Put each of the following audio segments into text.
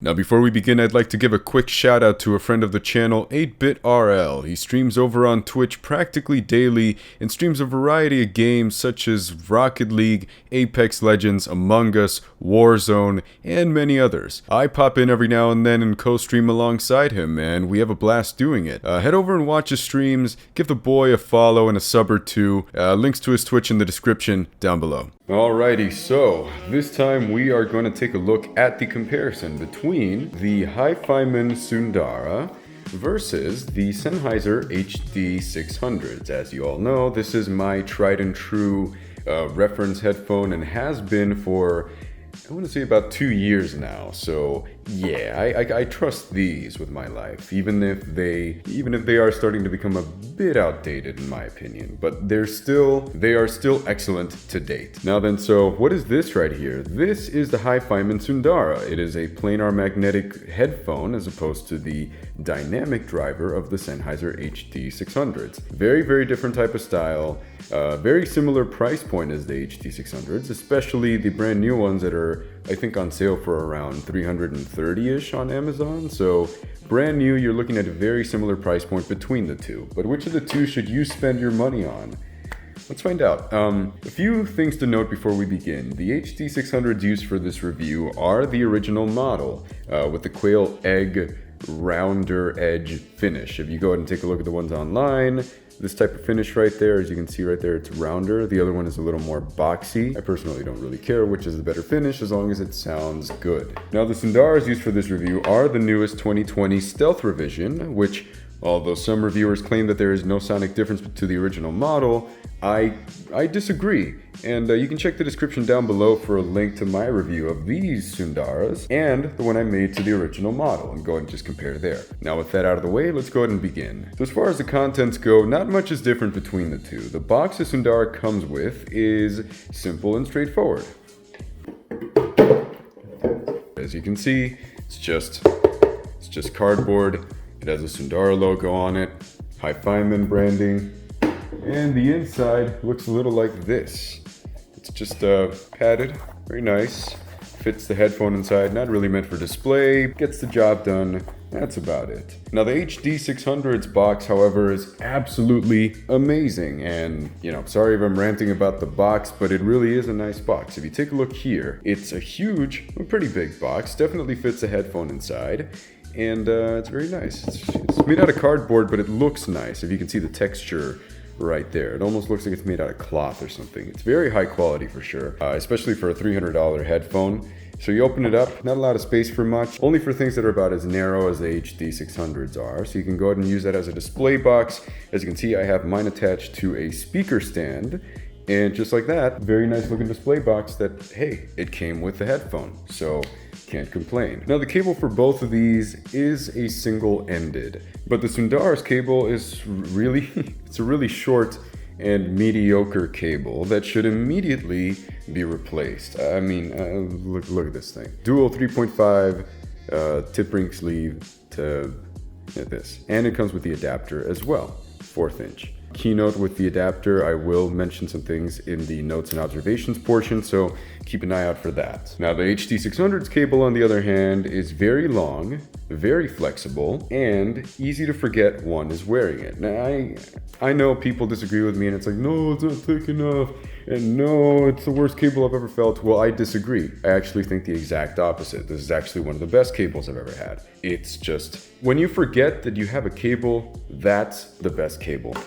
Now before we begin, I'd like to give a quick shout out to a friend of the channel, 8BitRL. He streams over on Twitch practically daily and streams a variety of games such as Rocket League, Apex Legends, Among Us, Warzone, and many others. I pop in every now and then and co-stream alongside him, and we have a blast doing it. Head over and watch his streams, give the boy a follow and a sub or two. Links to his Twitch in the description down below. Alrighty, so this time we are going to take a look at the comparison between the HiFiMAN Sundara versus the Sennheiser HD600s. As you all know, this is my tried and true reference headphone and has been for, I want to say, about 2 years now. So yeah, I trust these with my life, even if they are starting to become a bit outdated in my opinion, but they are still excellent to date. Now then, so what is this right here? This is the HiFiMAN Sundara. It is a planar magnetic headphone as opposed to the dynamic driver of the Sennheiser HD600s. Very different type of style. Very similar price point as the HD600s, especially the brand new ones that are, I think, on sale for around $330-ish on Amazon. So brand new, you're looking at a very similar price point between the two. But which of the two should you spend your money on? Let's find out. A few things to note before we begin. The HD600s used for this review are the original model with the quail egg rounder edge finish. If you go ahead and take a look at the ones online, this type of finish right there, as you can see right there, it's rounder. The other one is a little more boxy. I personally don't really care which is the better finish as long as it sounds good. Now the Sundaras used for this review are the newest 2020 Stealth revision, which, although some reviewers claim that there is no sonic difference to the original model, I disagree. And you can check the description down below for a link to my review of these Sundaras and the one I made to the original model, and go ahead and just compare there. Now with that out of the way, let's go ahead and begin. So as far as the contents go, not much is different between the two. The box the Sundara comes with is simple and straightforward. As you can see, it's just cardboard. It has a Sundara logo on it, HiFiMAN branding, and the inside looks a little like this. It's just padded, very nice, fits the headphone inside, not really meant for display, gets the job done, that's about it. Now the HD600's box, however, is absolutely amazing, and sorry if I'm ranting about the box, but it really is a nice box. If you take a look here, it's a pretty big box, definitely fits a headphone inside. And it's very nice. It's made out of cardboard, but it looks nice. If you can see the texture right there, it almost looks like it's made out of cloth or something. It's very high quality for sure, especially for a $300 headphone. So you open it up, not a lot of space for much, only for things that are about as narrow as the HD600s are. So you can go ahead and use that as a display box. As you can see, I have mine attached to a speaker stand. And just like that, very nice looking display box that, hey, it came with the headphone. So can't complain. Now the cable for both of these is a single-ended, but the Sundara's cable is it's a really short and mediocre cable that should immediately be replaced. I mean, look at this thing. Dual 3.5 tip ring sleeve to this, and it comes with the adapter as well, 4th inch. Keynote with the adapter, I will mention some things in the notes and observations portion, so keep an eye out for that. Now the HD600's cable, on the other hand, is very long, very flexible, and easy to forget one is wearing it. Now I know people disagree with me and it's like, no, it's not thick enough, and no, it's the worst cable I've ever felt. Well, I disagree. I actually think the exact opposite. This is actually one of the best cables I've ever had. It's just, when you forget that you have a cable, that's the best cable.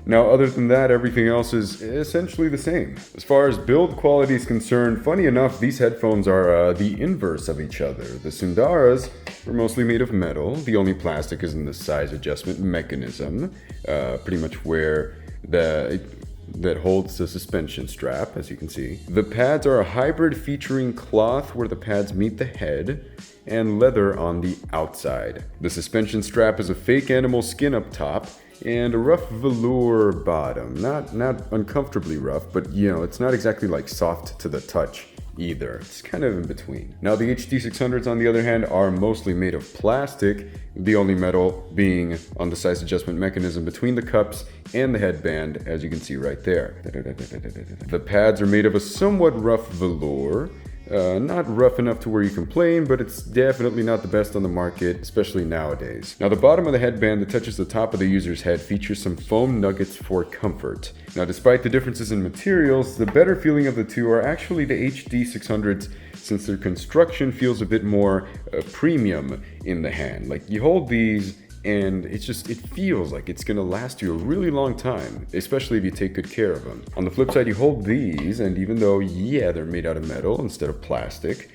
Now, other than that, everything else is essentially the same. As far as build quality is concerned, funny enough, these headphones are the inverse of each other. The Sundaras are mostly made of metal. The only plastic is in the size adjustment mechanism, pretty much where that holds the suspension strap, as you can see. The pads are a hybrid featuring cloth where the pads meet the head, and leather on the outside. The suspension strap is a fake animal skin up top, and a rough velour bottom. Not uncomfortably rough, but it's not exactly like soft to the touch either. It's kind of in between. Now the HD600s, on the other hand, are mostly made of plastic, the only metal being on the size adjustment mechanism between the cups and the headband, as you can see right there. The pads are made of a somewhat rough velour, Not rough enough to where you complain, but it's definitely not the best on the market, especially nowadays. Now, the bottom of the headband that touches the top of the user's head features some foam nuggets for comfort. Now, despite the differences in materials, the better feeling of the two are actually the HD600s, since their construction feels a bit more premium in the hand. Like, you hold these and it feels like it's gonna last you a really long time, especially if you take good care of them. On the flip side, you hold these, and even though, yeah, they're made out of metal instead of plastic,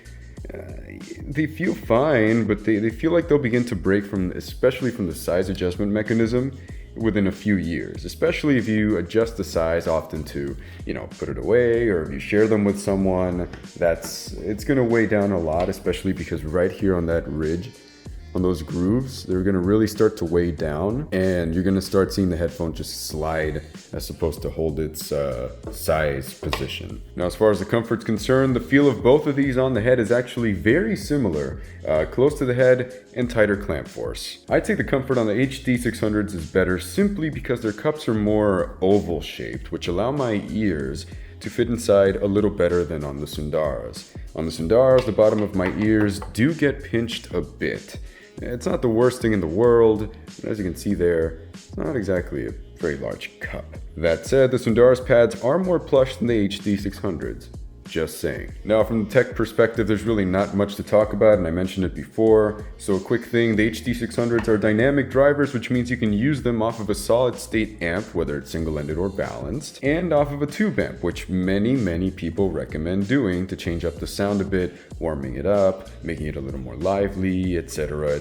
they feel fine, but they feel like they'll begin to break especially from the size adjustment mechanism within a few years, especially if you adjust the size often to, put it away, or if you share them with someone. It's gonna weigh down a lot, especially because right here on that ridge, on those grooves, they're gonna really start to weigh down, and you're gonna start seeing the headphone just slide as opposed to hold its size position. Now, as far as the comfort's concerned, the feel of both of these on the head is actually very similar, close to the head and tighter clamp force. I'd say the comfort on the HD600s is better simply because their cups are more oval shaped, which allow my ears to fit inside a little better than on the Sundaras. On the Sundaras, the bottom of my ears do get pinched a bit. It's not the worst thing in the world, but as you can see there, it's not exactly a very large cup. That said, the Sundara's pads are more plush than the HD600s. Just saying. Now, from the tech perspective, there's really not much to talk about, and I mentioned it before. So a quick thing, the HD600s are dynamic drivers, which means you can use them off of a solid state amp, whether it's single-ended or balanced, and off of a tube amp, which many people recommend doing to change up the sound a bit, warming it up, making it a little more lively, etc.,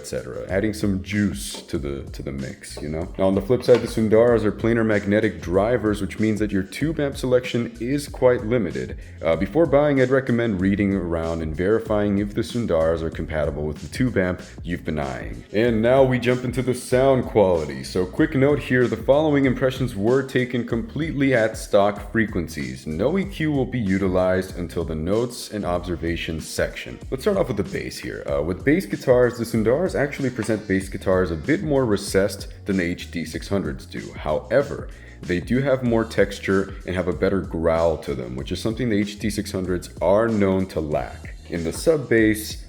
adding some juice to the mix, Now, on the flip side, the Sundaras are planar magnetic drivers, which means that your tube amp selection is quite limited. Before buying, I'd recommend reading around and verifying if the Sundaras are compatible with the tube amp you've been eyeing. And now we jump into the sound quality. So quick note here, the following impressions were taken completely at stock frequencies. No EQ will be utilized until the notes and observations section. Let's start off with the bass here. With bass guitars, the Sundaras actually present bass guitars a bit more recessed than the HD600s do. However, they do have more texture and have a better growl to them, which is something the HD600s are known to lack. In the sub bass,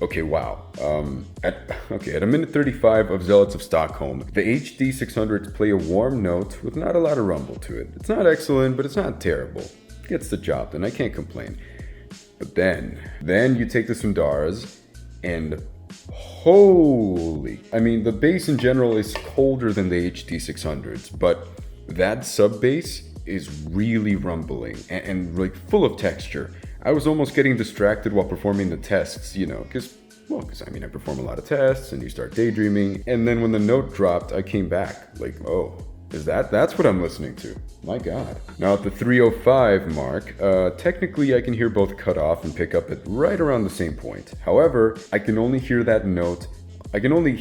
okay, wow. At a minute 35 of Zealots of Stockholm, the HD600s play a warm note with not a lot of rumble to it. It's not excellent, but it's not terrible. It gets the job done, I can't complain. But then you take the Sundaras and the bass in general is colder than the HD600s, but that sub bass is really rumbling and like full of texture. I was almost getting distracted while performing the tests, because I perform a lot of tests and you start daydreaming. And then when the note dropped, I came back like, oh, that's what I'm listening to? My God. Now at the 305 mark, technically I can hear both cut off and pick up at right around the same point. However, I can only hear that note on the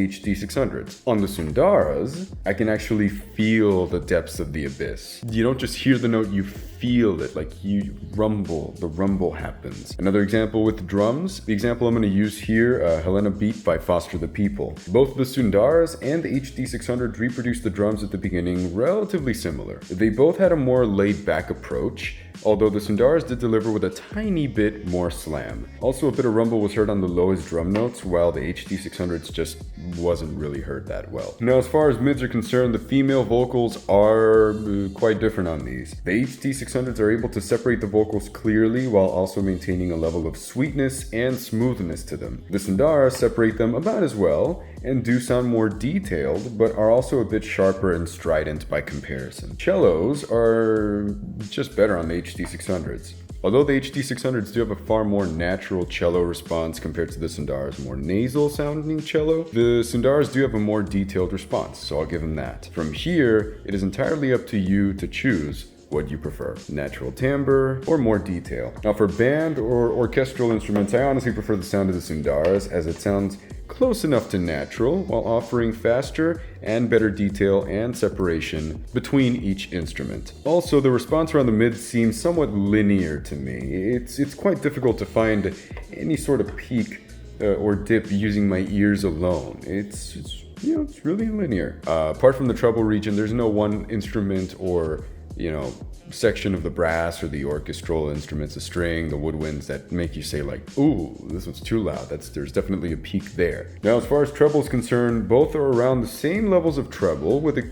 HD600s. On the Sundaras, I can actually feel the depths of the abyss. You don't just hear the note, you feel it, like the rumble happens. Another example with drums, the example I'm going to use here, Helena Beat by Foster the People. Both the Sundaras and the HD600s reproduced the drums at the beginning relatively similar. They both had a more laid-back approach, although the Sundaras did deliver with a tiny bit more slam. Also, a bit of rumble was heard on the lowest drum notes, while the HD600s just wasn't really heard that well. Now, as far as mids are concerned, the female vocals are quite different on these. The HD600s are able to separate the vocals clearly while also maintaining a level of sweetness and smoothness to them. The Sundaras separate them about as well, and do sound more detailed, but are also a bit sharper and strident by comparison. Cellos are just better on the HD600s. Although the HD600s do have a far more natural cello response compared to the Sundara's more nasal sounding cello, the Sundaras do have a more detailed response, so I'll give them that. From here, it is entirely up to you to choose what you prefer, natural timbre or more detail. Now for band or orchestral instruments, I honestly prefer the sound of the Sundaras, as it sounds close enough to natural while offering faster and better detail and separation between each instrument. Also, the response around the mids seems somewhat linear to me. It's quite difficult to find any sort of peak or dip using my ears alone. It's really linear. Apart from the treble region, there's no one instrument or you know, section of the brass or the orchestral instruments, the string, the woodwinds that make you say like, ooh, this one's too loud. There's definitely a peak there. Now, as far as treble is concerned, both are around the same levels of treble with a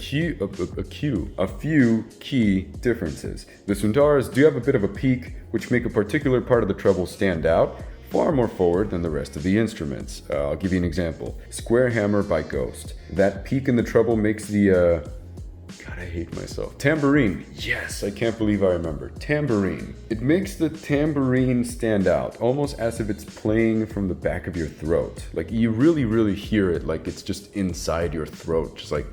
few key differences. The Sundaras do have a bit of a peak, which make a particular part of the treble stand out far more forward than the rest of the instruments. I'll give you an example. Square Hammer by Ghost. That peak in the treble makes the God, I hate myself. Tambourine. Yes, I can't believe I remember. Tambourine. It makes the tambourine stand out, almost as if it's playing from the back of your throat. Like, you really, really hear it like it's just inside your throat. Just like,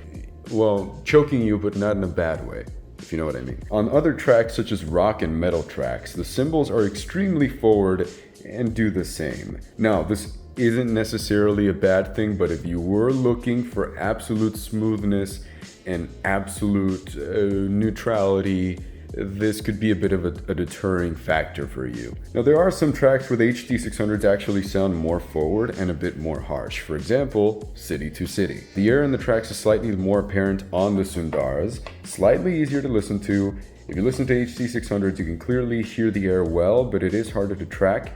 well, choking you, but not in a bad way, if you know what I mean. On other tracks, such as rock and metal tracks, the cymbals are extremely forward and do the same. Now, this isn't necessarily a bad thing, but if you were looking for absolute smoothness and absolute neutrality, this could be a bit of a deterring factor for you. Now, there are some tracks where the HD600s actually sound more forward and a bit more harsh. For example, City to City. The air in the tracks is slightly more apparent on the Sundaras, slightly easier to listen to. If you listen to HD600s, you can clearly hear the air well, but it is harder to track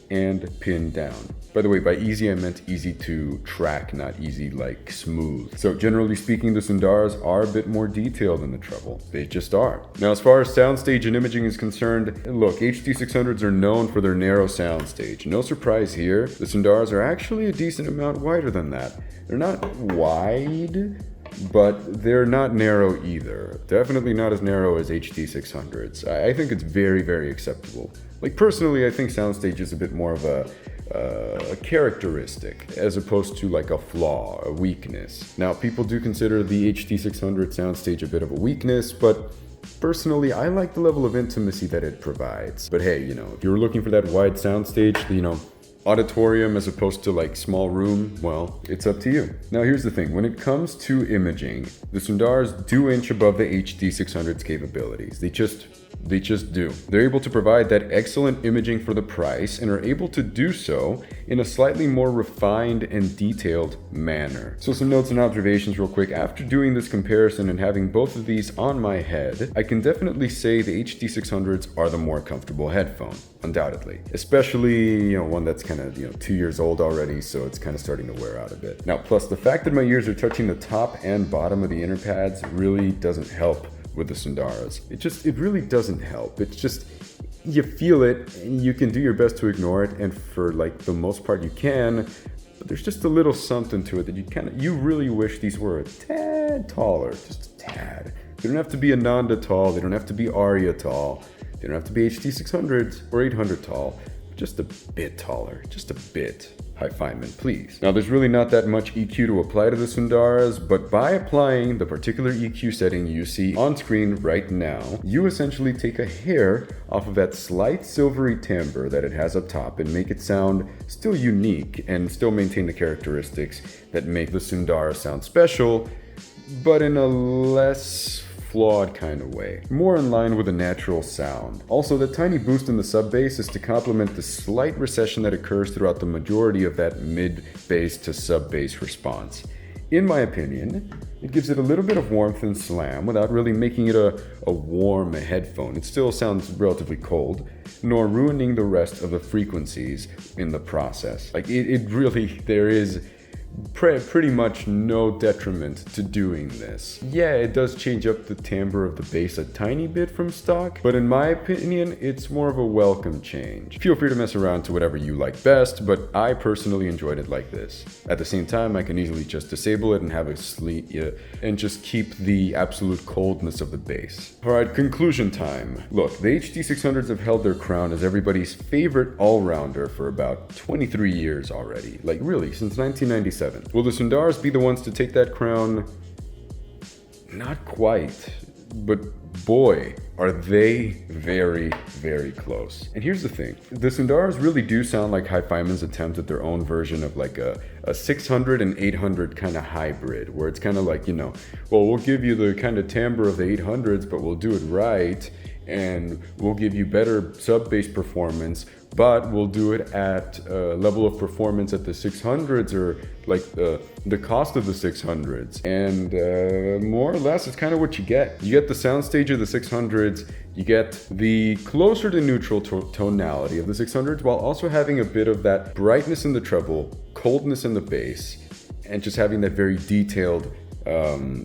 and pin down. By the way, by easy I meant easy to track, not easy like smooth. So generally speaking, the Sundaras are a bit more detailed than the treble. They just are. Now, as far as soundstage and imaging is concerned, look, HD600s are known for their narrow soundstage. No surprise here, the Sundaras are actually a decent amount wider than that. They're not wide, but they're not narrow either. Definitely not as narrow as HD600s. I think it's very, very acceptable. Like, personally, I think soundstage is a bit more of a characteristic as opposed to like a flaw, a weakness. Now, people do consider the HD600 soundstage a bit of a weakness, but personally, I like the level of intimacy that it provides. But hey, you know, if you're looking for that wide soundstage, you know, auditorium as opposed to like small room, well, it's up to you. Now, here's the thing. When it comes to imaging, the Sundaras do inch above the HD600's capabilities. They just do. They're able to provide that excellent imaging for the price and are able to do so in a slightly more refined and detailed manner. So some notes and observations real quick. After doing this comparison and having both of these on my head, I can definitely say the HD600s are the more comfortable headphone, undoubtedly. Especially, you know, one that's kind of, you know, 2 years old already, so it's kind of starting to wear out a bit. Now, plus the fact that my ears are touching the top and bottom of the inner pads really doesn't help with the Sundaras. It really doesn't help. It's just, you feel it and you can do your best to ignore it, and for like the most part you can, but there's just a little something to it that you really wish these were a tad taller, just a tad. They don't have to be Ananda tall, they don't have to be Aria tall, they don't have to be HD600s or 800 tall, just a bit taller, just a bit. HiFiMAN, please. Now, there's really not that much EQ to apply to the Sundaras, but by applying the particular EQ setting you see on screen right now, you essentially take a hair off of that slight silvery timbre that it has up top and make it sound still unique and still maintain the characteristics that make the Sundara sound special, but in a less flawed kind of way, more in line with a natural sound. Also, the tiny boost in the sub bass is to complement the slight recession that occurs throughout the majority of that mid bass to sub bass response. In my opinion, it gives it a little bit of warmth and slam without really making it a warm headphone. It still sounds relatively cold, nor ruining the rest of the frequencies in the process. Like, it really, there is pretty much no detriment to doing this. Yeah, it does change up the timbre of the bass a tiny bit from stock, but in my opinion, it's more of a welcome change. Feel free to mess around to whatever you like best, but I personally enjoyed it like this. At the same time, I can easily just disable it and have a sleep, and just keep the absolute coldness of the bass. Alright, conclusion time. Look, the HD600s have held their crown as everybody's favorite all-rounder for about 23 years already. Like, really, since 1997. Will the Sundaras be the ones to take that crown? Not quite, but boy, are they very, very close. And here's the thing, the Sundaras really do sound like HiFiMAN's attempt at their own version of like a 600 and 800 kind of hybrid, where it's kind of like, you know, well, we'll give you the kind of timbre of the 800s, but we'll do it right, and we'll give you better sub bass performance but we'll do it at a level of performance at the 600s, or like the cost of the 600s. And more or less, it's kind of what you get. You get the soundstage of the 600s, you get the closer to neutral tonality of the 600s, while also having a bit of that brightness in the treble, coldness in the bass, and just having that very detailed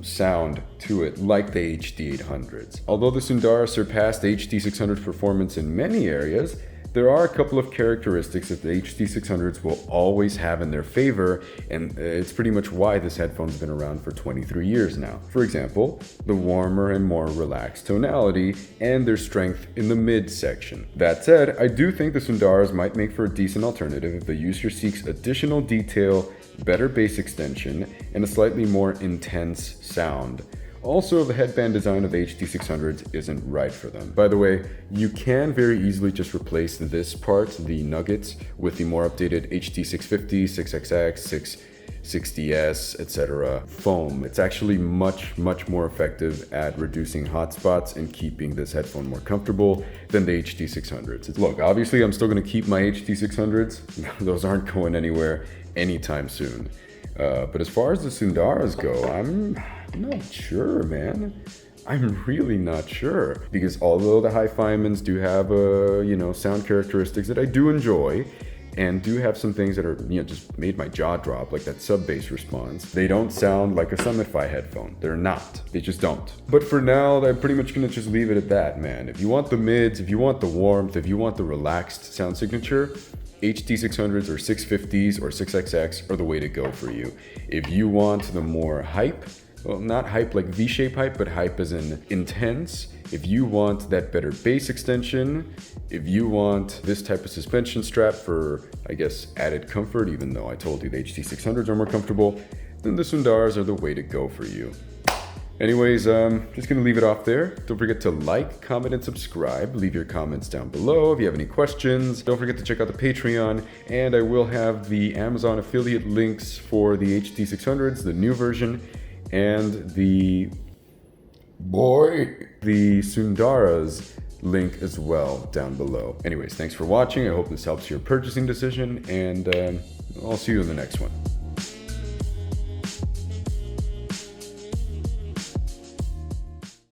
sound to it, like the HD800s. Although the Sundara surpassed HD600's performance in many areas, there are a couple of characteristics that the HD600s will always have in their favor, and it's pretty much why this headphone's been around for 23 years now. For example, the warmer and more relaxed tonality and their strength in the mid section. That said, I do think the Sundaras might make for a decent alternative if the user seeks additional detail, better bass extension, and a slightly more intense sound. Also, the headband design of the HD600s isn't right for them. By the way, you can very easily just replace this part, the nuggets, with the more updated HD650, 6XX, 660S, etc. foam. It's actually much more effective at reducing hotspots and keeping this headphone more comfortable than the HD600s. Look, obviously I'm still going to keep my HD600s. Those aren't going anywhere anytime soon. But as far as the Sundaras go, I'm not sure, man. I'm really not sure. Because although the HiFiMANs do have, sound characteristics that I do enjoy, and do have some things that are, just made my jaw drop, like that sub-bass response, they don't sound like a Summit-Fi headphone. They're not. They just don't. But for now, I'm pretty much gonna just leave it at that, man. If you want the mids, if you want the warmth, if you want the relaxed sound signature, HD600s or 650s or 6XX are the way to go for you. If you want the more hype, well, not hype like V-shape hype, but hype as in intense. If you want that better bass extension, if you want this type of suspension strap for, I guess, added comfort, even though I told you the HD600s are more comfortable, then the Sundaras are the way to go for you. Anyways, just gonna leave it off there. Don't forget to like, comment, and subscribe. Leave your comments down below if you have any questions. Don't forget to check out the Patreon, and I will have the Amazon affiliate links for the HD600s, the new version, and the Sundaras link as well down below. Anyways, thanks for watching. I hope this helps your purchasing decision, and I'll see you in the next one.